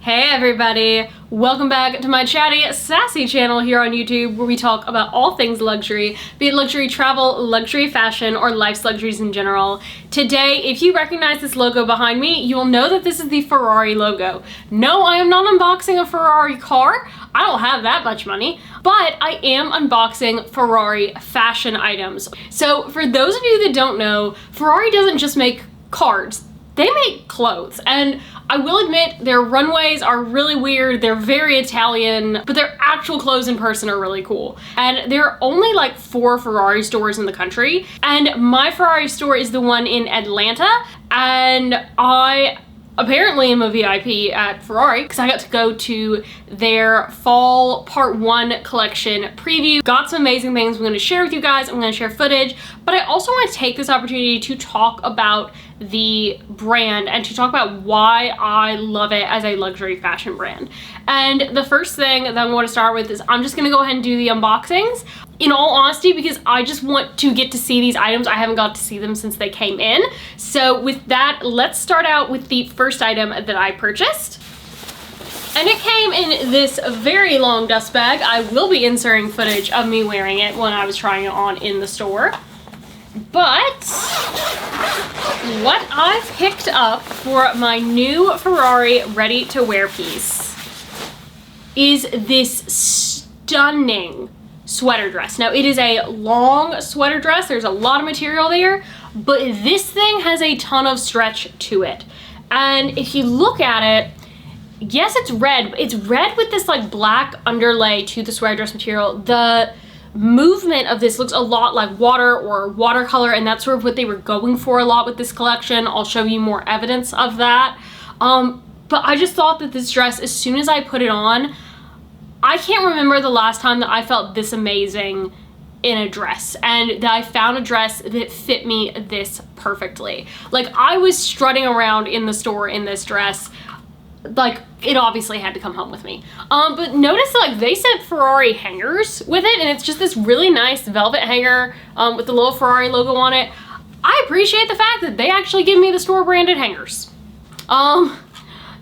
Hey everybody, welcome back to my chatty, sassy channel here on YouTube where we talk about all things luxury, be it luxury travel, luxury fashion, or life's luxuries in general. Today, if you recognize this logo behind me, you will know that this is the Ferrari logo. No, I am not unboxing a Ferrari car. I don't have that much money, but I am unboxing Ferrari fashion items. So for those of you that don't know, Ferrari doesn't just make cars, they make clothes. And I will admit their runways are really weird, they're very Italian, but their actual clothes in person are really cool. And there are only like 4 Ferrari stores in the country, and my Ferrari store is the one in Atlanta, and I apparently am a VIP at Ferrari because I got to go to their fall part 1 collection preview. Got some amazing things I'm going to share with you guys. I'm going to share footage, but I also want to take this opportunity to talk about the brand and to talk about why I love it as a luxury fashion brand. And the first thing that I want to start with is I'm just going to go ahead and do the unboxings. In all honesty, because I just want to get to see these items. I haven't got to see them since they came in. So with that, let's start out with the first item that I purchased. And it came in this very long dust bag. I will be inserting footage of me wearing it when I was trying it on in the store. But what I've picked up for my new Ferrari ready-to-wear piece is this stunning sweater dress. Now, it is a long sweater dress. There's a lot of material there, but this thing has a ton of stretch to it. And if you look at it, yes, it's red, but it's red with this like black underlay to the sweater dress material. The movement of this looks a lot like water or watercolor, and that's sort of what they were going for a lot with this collection. I'll show you more evidence of that. But I just thought that this dress, as soon as I put it on, I can't remember the last time that I felt this amazing in a dress, and that I found a dress that fit me this perfectly. Like, I was strutting around in the store in this dress. Like, it obviously had to come home with me. But notice that, like, they sent Ferrari hangers with it, and it's just this really nice velvet hanger with the little Ferrari logo on it. I appreciate the fact that they actually give me the store branded hangers.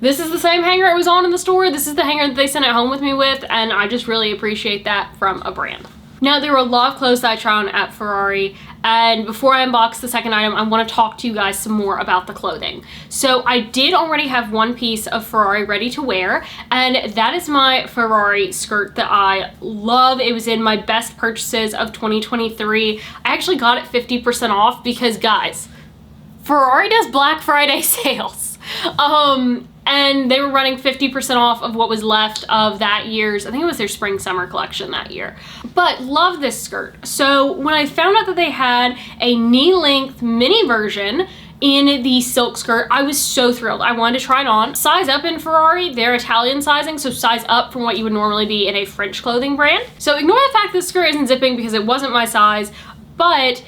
This is the same hanger it was on in the store. This is the hanger that they sent it home with me with, and I just really appreciate that from a brand. Now, there were a lot of clothes that I tried on at Ferrari, and before I unbox the second item, I want to talk to you guys some more about the clothing. So I did already have one piece of Ferrari ready to wear, and that is my Ferrari skirt that I love. It was in my best purchases of 2023. I actually got it 50% off because, guys, Ferrari does Black Friday sales. And they were running 50% off of what was left of that year's, I think it was their spring summer collection that year. But love this skirt. So when I found out that they had a knee length mini version in the silk skirt, I was so thrilled. I wanted to try it on. Size up in Ferrari, they're Italian sizing, so size up from what you would normally be in a French clothing brand. So ignore the fact this skirt isn't zipping because it wasn't my size, but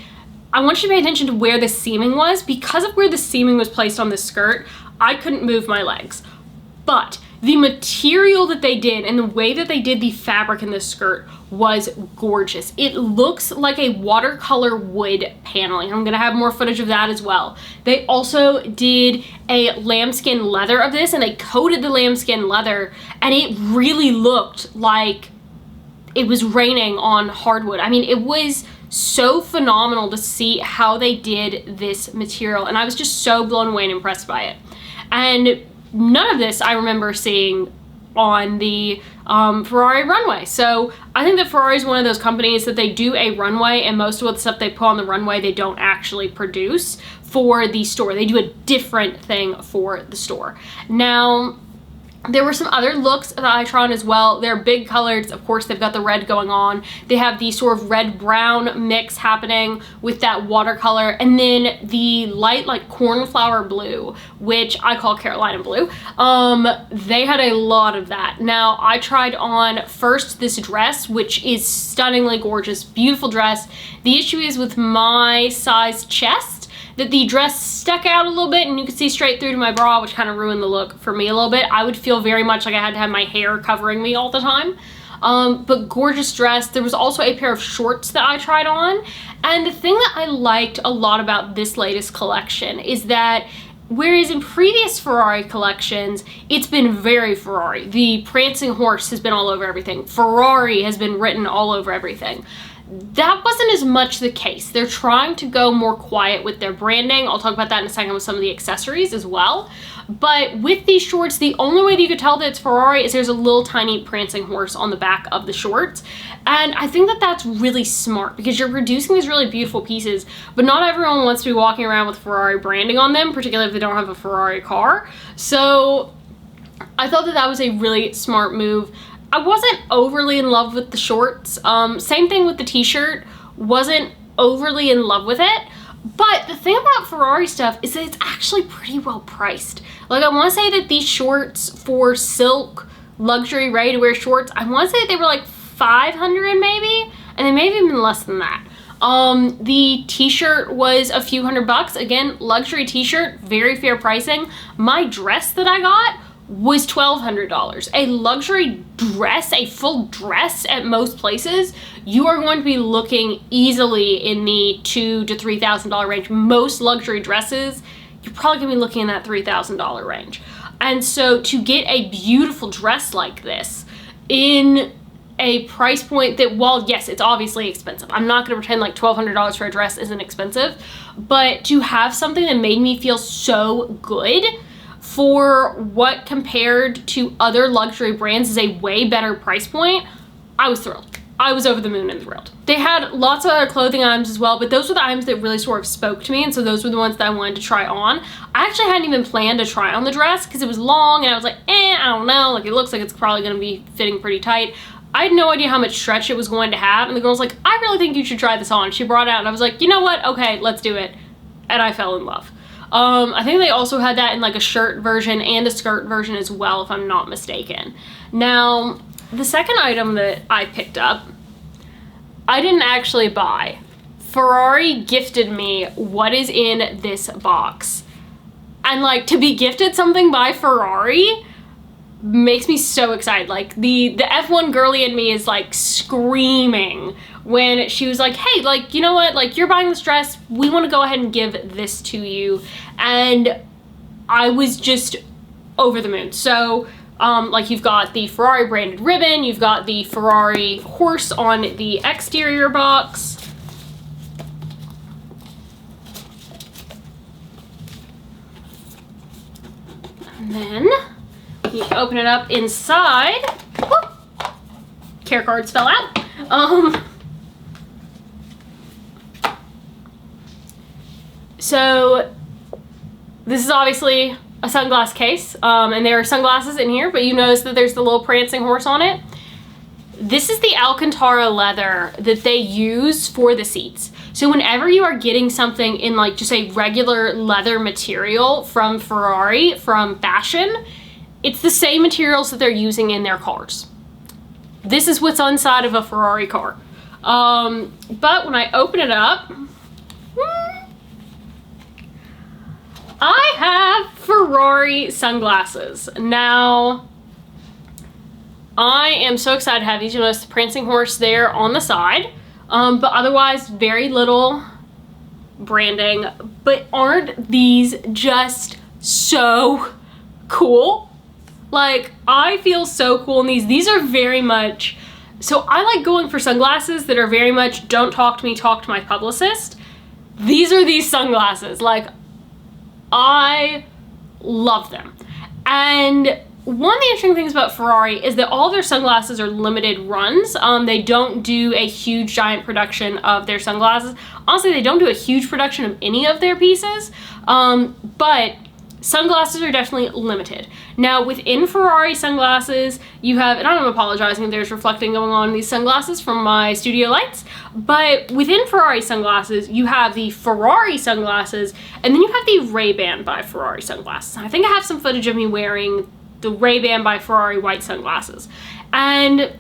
I want you to pay attention to where the seaming was. Because of where the seaming was placed on this skirt, I couldn't move my legs. But the material that they did and the way that they did the fabric in this skirt was gorgeous. It looks like a watercolor wood paneling. I'm gonna have more footage of that as well. They also did a lambskin leather of this, and they coated the lambskin leather, and it really looked like it was raining on hardwood. I mean, it was so phenomenal to see how they did this material, and I was just so blown away and impressed by it. And none of this I remember seeing on the Ferrari runway. So I think that Ferrari is one of those companies that they do a runway, and most of the stuff they put on the runway they don't actually produce for the store. They do a different thing for the store. Now, there were some other looks that I tried on as well. They're big colors. Of course, they've got the red going on. They have the sort of red-brown mix happening with that watercolor, and then the light, like, cornflower blue, which I call Carolina blue. They had a lot of that. Now, I tried on first this dress, which is stunningly gorgeous, beautiful dress. The issue is with my size chest, that the dress stuck out a little bit and you could see straight through to my bra, which kind of ruined the look for me a little bit. I would feel very much like I had to have my hair covering me all the time. But gorgeous dress. There was also a pair of shorts that I tried on. And the thing that I liked a lot about this latest collection is that Whereas in previous Ferrari collections, it's been very Ferrari. The prancing horse has been all over everything. Ferrari has been written all over everything. That wasn't as much the case. They're trying to go more quiet with their branding. I'll talk about that in a second with some of the accessories as well. But with these shorts, the only way that you could tell that it's Ferrari is there's a little tiny prancing horse on the back of the shorts. And I think that that's really smart because you're producing these really beautiful pieces, but not everyone wants to be walking around with Ferrari branding on them, particularly if they don't have a Ferrari car. So I thought that that was a really smart move. I wasn't overly in love with the shorts. Same thing with the t-shirt. Wasn't overly in love with it. But the thing about Ferrari stuff is that it's actually pretty well priced. Like, I want to say that these shorts for silk luxury ready-to-wear shorts, I want to say they were like $500 maybe, and they may have even been less than that. The t-shirt was a few $100. Again, luxury t-shirt, very fair pricing. My dress that I got was $1,200. A luxury dress, a full dress at most places, you are going to be looking easily in the $2,000 to $3,000 range. Most luxury dresses, you're probably gonna be looking in that $3,000 range. And so to get a beautiful dress like this in a price point that, while yes, it's obviously expensive, I'm not gonna pretend like $1,200 for a dress isn't expensive, but to have something that made me feel so good for what compared to other luxury brands is a way better price point, I was thrilled. I was over the moon and thrilled. They had lots of other clothing items as well, but those were the items that really sort of spoke to me, and so those were the ones that I wanted to try on. I actually hadn't even planned to try on the dress because it was long and I was like, I don't know, like it looks like it's probably gonna be fitting pretty tight. I had no idea how much stretch it was going to have, and the girl was like, I really think you should try this on. She brought it out and I was like, you know what, okay, let's do it. And I fell in love. I think they also had that in like a shirt version and a skirt version as well, if I'm not mistaken. Now, the second item that I picked up, I didn't actually buy. Ferrari gifted me what is in this box. And like, to be gifted something by Ferrari makes me so excited. Like the F1 girly in me is like screaming when she was like, hey, like, you know what, like, you're buying this dress, we want to go ahead and give this to you. And I was just over the moon. So like, you've got the Ferrari branded ribbon, you've got the Ferrari horse on the exterior box. And then you open it up inside. Whoop, care cards fell out. So this is obviously a sunglass case, and there are sunglasses in here, but you notice that there's the little prancing horse on it. This is the Alcantara leather that they use for the seats. So whenever you are getting something in like just a regular leather material from Ferrari, from fashion, it's the same materials that they're using in their cars. This is what's inside of a Ferrari car. But when I open it up, I have Ferrari sunglasses. Now, I am so excited to have these. You'll notice the prancing horse there on the side, but otherwise very little branding. But aren't these just so cool? Like, I feel so cool in these. These are very much, so I like going for sunglasses that are very much, don't talk to me, talk to my publicist. These are these sunglasses. Like, I love them. And one of the interesting things about Ferrari is that all their sunglasses are limited runs. They don't do a huge giant production of their sunglasses. Honestly, they don't do a huge production of any of their pieces, but sunglasses are definitely limited. Now, within Ferrari sunglasses, you have, and I'm apologizing if there's reflecting going on in these sunglasses from my studio lights, but within Ferrari sunglasses, you have the Ferrari sunglasses, and then you have the Ray-Ban by Ferrari sunglasses. I think I have some footage of me wearing the Ray-Ban by Ferrari white sunglasses. And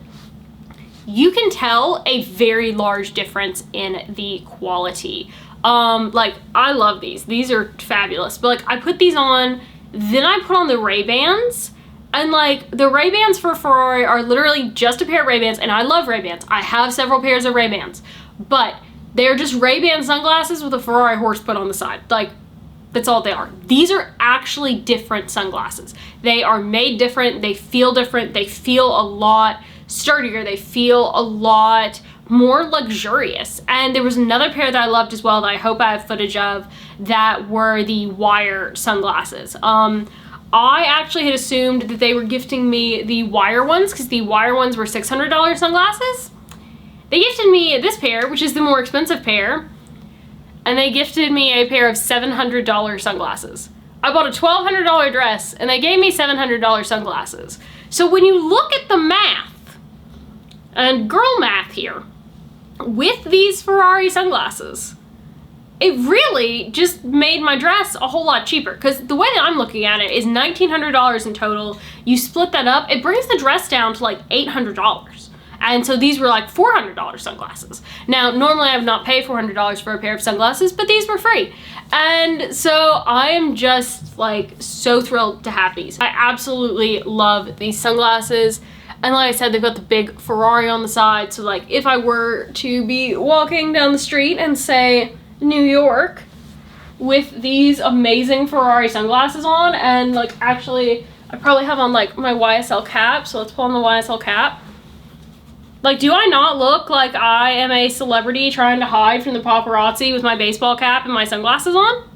you can tell a very large difference in the quality. Like, I love these. These are fabulous. But, like, I put these on, then I put on the Ray-Bans, and, like, the Ray-Bans for Ferrari are literally just a pair of Ray-Bans, and I love Ray-Bans. I have several pairs of Ray-Bans, but they're just Ray-Ban sunglasses with a Ferrari horse put on the side. Like, That's all they are. These are actually different sunglasses. They are made different. They feel different. They feel a lot sturdier. They feel a lot more luxurious. And there was another pair that I loved as well that I hope I have footage of, that were the wire sunglasses. I actually had assumed that they were gifting me the wire ones because the wire ones were $600 sunglasses. They gifted me this pair, which is the more expensive pair, and they gifted me a pair of $700 sunglasses. I bought a $1,200 dress and they gave me $700 sunglasses. So when you look at the math, and girl math here, with these Ferrari sunglasses, it really just made my dress a whole lot cheaper, because the way that I'm looking at it is $1,900 in total. You split that up, it brings the dress down to like $800. And so these were like $400 sunglasses. Now, normally I would not pay $400 for a pair of sunglasses, but these were free. And so I am just like so thrilled to have these. I absolutely love these sunglasses. And like I said, they've got the big Ferrari on the side. So like if I were to be walking down the street and say New York with these amazing Ferrari sunglasses on, and like actually I probably have on like my YSL cap, so let's pull on the YSL cap. Like, do I not look like I am a celebrity trying to hide from the paparazzi with my baseball cap and my sunglasses on?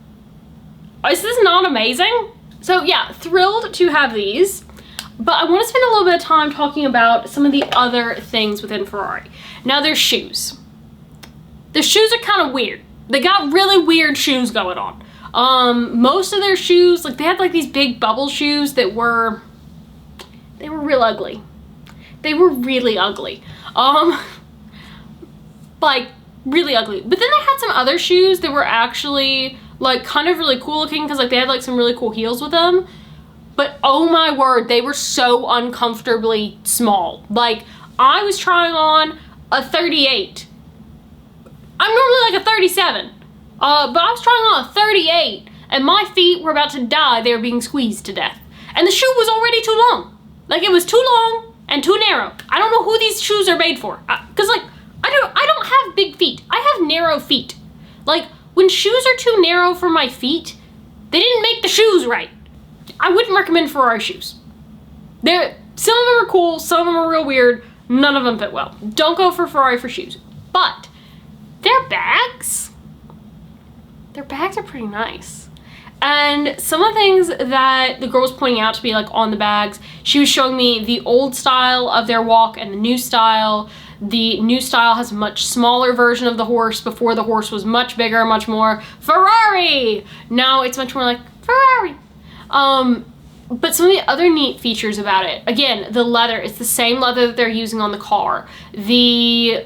Is this not amazing? So yeah, thrilled to have these, but I want to spend a little bit of time talking about some of the other things within Ferrari. Now, their shoes. Their shoes are kind of weird. They got really weird shoes going on. Most of their shoes, like they had like these big bubble shoes that were real ugly. They were really ugly. Like really ugly. But then they had some other shoes that were actually like kind of really cool looking, because like they had like some really cool heels with them. But oh my word, they were so uncomfortably small. Like I was trying on a 38. I'm normally like a 37, but I was trying on a 38 and my feet were about to die. They were being squeezed to death. And the shoe was already too long. Like it was too long and too narrow. I don't know who these shoes are made for. Cause like, I don't have big feet. I have narrow feet. Like when shoes are too narrow for my feet, they didn't make the shoes right. I wouldn't recommend Ferrari shoes. Some of them are cool, some of them are real weird, none of them fit well. Don't go for Ferrari for shoes. But their bags are pretty nice. And some of the things that the girl was pointing out to me, like on the bags, she was showing me the old style of their walk and the new style. The new style has a much smaller version of the horse. Before, the horse was much bigger, much more Ferrari. Now it's much more like Ferrari. But some of the other neat features about it, again, the leather, it's the same leather that they're using on the car. The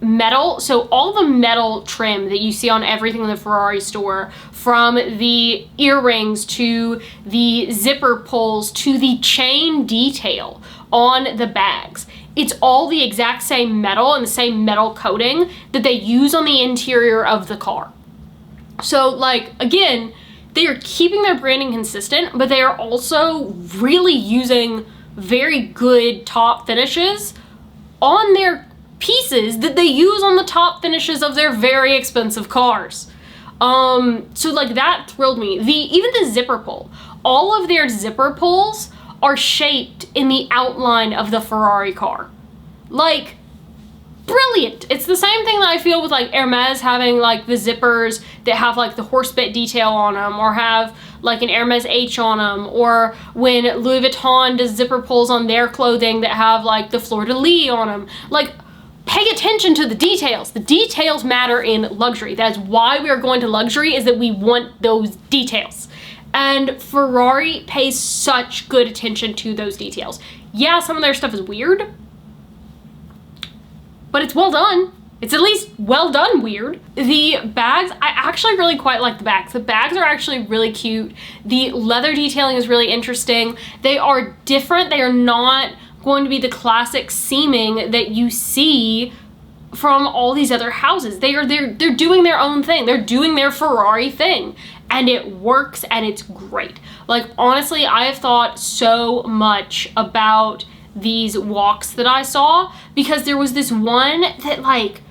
metal, so all the metal trim that you see on everything in the Ferrari store, from the earrings to the zipper pulls to the chain detail on the bags, it's all the exact same metal and the same metal coating that they use on the interior of the car. So like, again, they are keeping their branding consistent, but they are also really using very good top finishes on their pieces that they use on the top finishes of their very expensive cars. So like that thrilled me. Even the zipper pull, all of their zipper pulls are shaped in the outline of the Ferrari car. Like, brilliant. It's the same thing that I feel with like Hermes having like the zippers that have like the horse bit detail on them, or have like an Hermes H on them, or when Louis Vuitton does zipper pulls on their clothing that have like the fleur-de-lis on them. Like, pay attention to the details. The details matter in luxury. That's why we are going to luxury, is that we want those details. And Ferrari pays such good attention to those details. Yeah, some of their stuff is weird, but it's well done. It's at least well done weird. The bags, I actually really quite like the bags. The bags are actually really cute. The leather detailing is really interesting. They are different. They are not going to be the classic seaming that you see from all these other houses. They're doing their own thing. They're doing their Ferrari thing, and it works, and it's great. Like, honestly, I have thought so much about these walks that I saw, because there was this one that like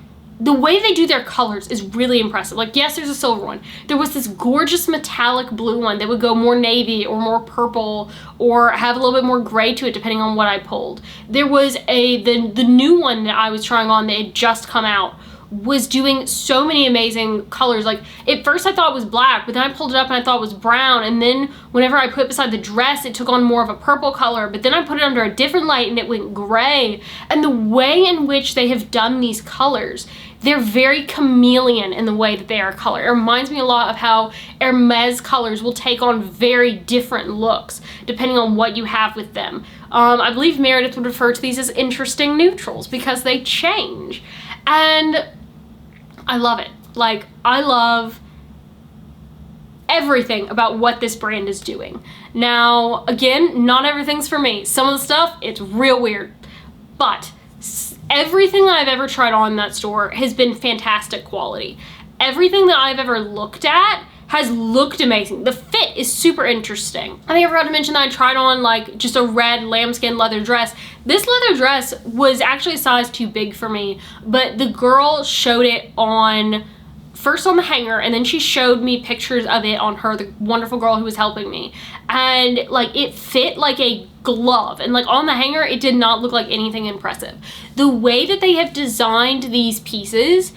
the way they do their colors is really impressive. Like, yes, there's a silver one. There was this gorgeous metallic blue one that would go more navy or more purple or have a little bit more gray to it depending on what I pulled. There was the new one that I was trying on that had just come out was doing so many amazing colors. Like, at first I thought it was black, but then I pulled it up and I thought it was brown, and then whenever I put it beside the dress, it took on more of a purple color, but then I put it under a different light and it went gray. And the way in which they have done these colors, they're very chameleon in the way that they are colored. It reminds me a lot of how Hermes colors will take on very different looks depending on what you have with them. I believe Meredith would refer to these as interesting neutrals because they change. And I love it. Like, I love everything about what this brand is doing. Now, again, not everything's for me. Some of the stuff, it's real weird. But everything that I've ever tried on in that store has been fantastic quality. Everything that I've ever looked at has looked amazing. The fit is super interesting. I think I forgot to mention that I tried on like just a red lambskin leather dress. This leather dress was actually a size too big for me, but the girl showed it on, first on the hanger, and then she showed me pictures of it on her, the wonderful girl who was helping me. And like, it fit like a glove, and like on the hanger, it did not look like anything impressive. The way that they have designed these pieces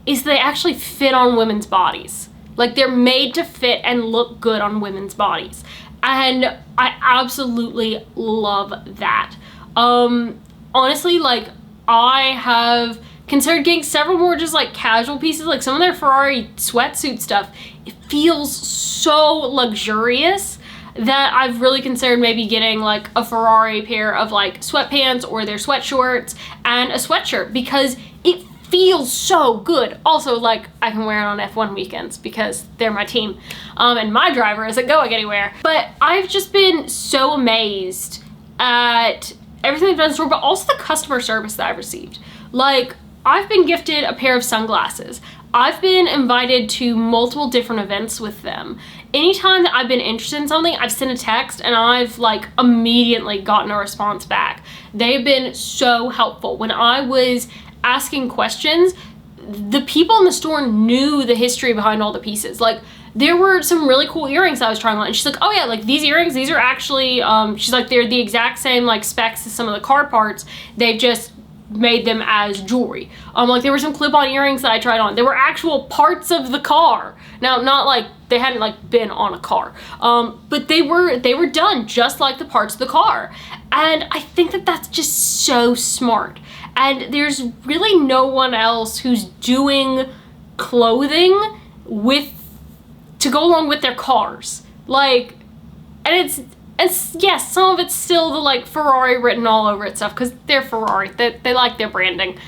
is they actually fit on women's bodies. Like, they're made to fit and look good on women's bodies. And I absolutely love that. Honestly, like, I have considered getting several more just like casual pieces, like some of their Ferrari sweatsuit stuff. It feels so luxurious that I've really considered maybe getting like a Ferrari pair of like sweatpants or their sweatshorts and a sweatshirt because it feels so good. Also, like, I can wear it on F1 weekends because they're my team, and my driver isn't going anywhere. But I've just been so amazed at everything they've done in the store, but also the customer service that I've received. Like, I've been gifted a pair of sunglasses. I've been invited to multiple different events with them. Anytime that I've been interested in something, I've sent a text and I've like immediately gotten a response back. They've been so helpful. When I was asking questions, the people in the store knew the history behind all the pieces. Like, there were some really cool earrings I was trying on, and she's like, oh yeah, like these earrings, these are actually, she's like, they're the exact same like specs as some of the car parts. They've just made them as jewelry. Like, there were some clip-on earrings that I tried on. There were actual parts of the car. Now, not like they hadn't like been on a car, but they were done just like the parts of the car. And I think that that's just so smart. And there's really no one else who's doing clothing to go along with their cars. Like, and it's yes, some of it's still the like Ferrari written all over it stuff because they're Ferrari. They like their branding.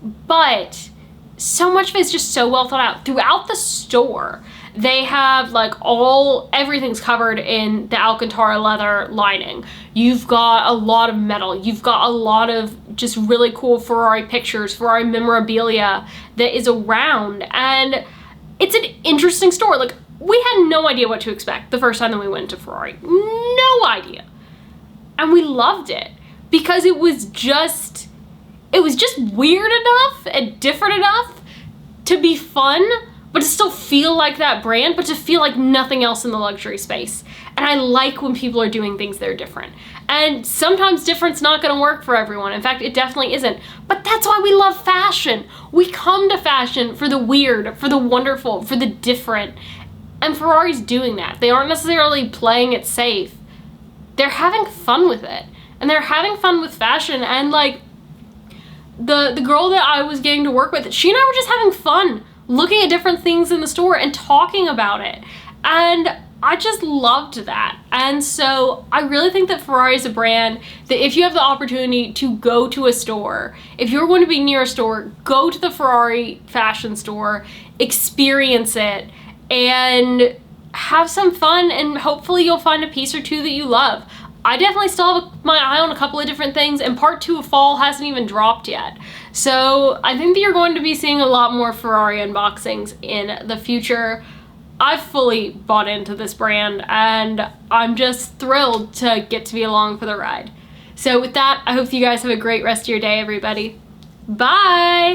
But so much of it is just so well thought out. Throughout the store, they have like everything's covered in the Alcantara leather lining. You've got a lot of metal. You've got a lot of just really cool Ferrari pictures, Ferrari memorabilia that is around. And it's an interesting store. Like, we had no idea what to expect the first time that we went to Ferrari. No idea. And we loved it because it was just weird enough and different enough to be fun, but to still feel like that brand, but to feel like nothing else in the luxury space. And I like when people are doing things that are different. And sometimes different's not gonna work for everyone. In fact, it definitely isn't. But that's why we love fashion. We come to fashion for the weird, for the wonderful, for the different. And Ferrari's doing that. They aren't necessarily playing it safe. They're having fun with it. And they're having fun with fashion. And like, the girl that I was getting to work with, she and I were just having fun looking at different things in the store and talking about it. And I just loved that. And so I really think that Ferrari is a brand that if you have the opportunity to go to a store, if you're going to be near a store, go to the Ferrari fashion store, experience it, and have some fun, and hopefully you'll find a piece or two that you love. I definitely still have my eye on a couple of different things, and part 2 of fall hasn't even dropped yet. So I think that you're going to be seeing a lot more Ferrari unboxings in the future. I've fully bought into this brand, and I'm just thrilled to get to be along for the ride. So with that, I hope you guys have a great rest of your day, everybody. Bye!